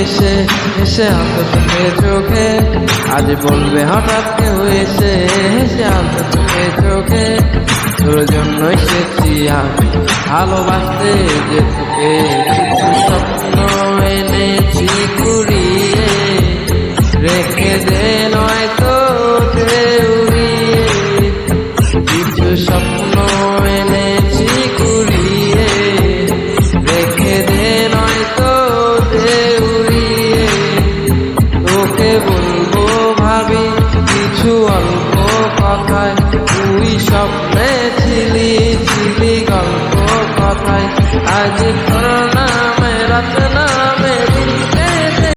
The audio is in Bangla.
এসে এসে আনতো চোখে চোখে, আজ বলবে হঠাৎ কেউ এসে এসে আনতো চোখে চোখে। তোর জন্য এসেছি আমি ভালোবাসতে যে তোকে, কিছু স্বপ্ন এনেছি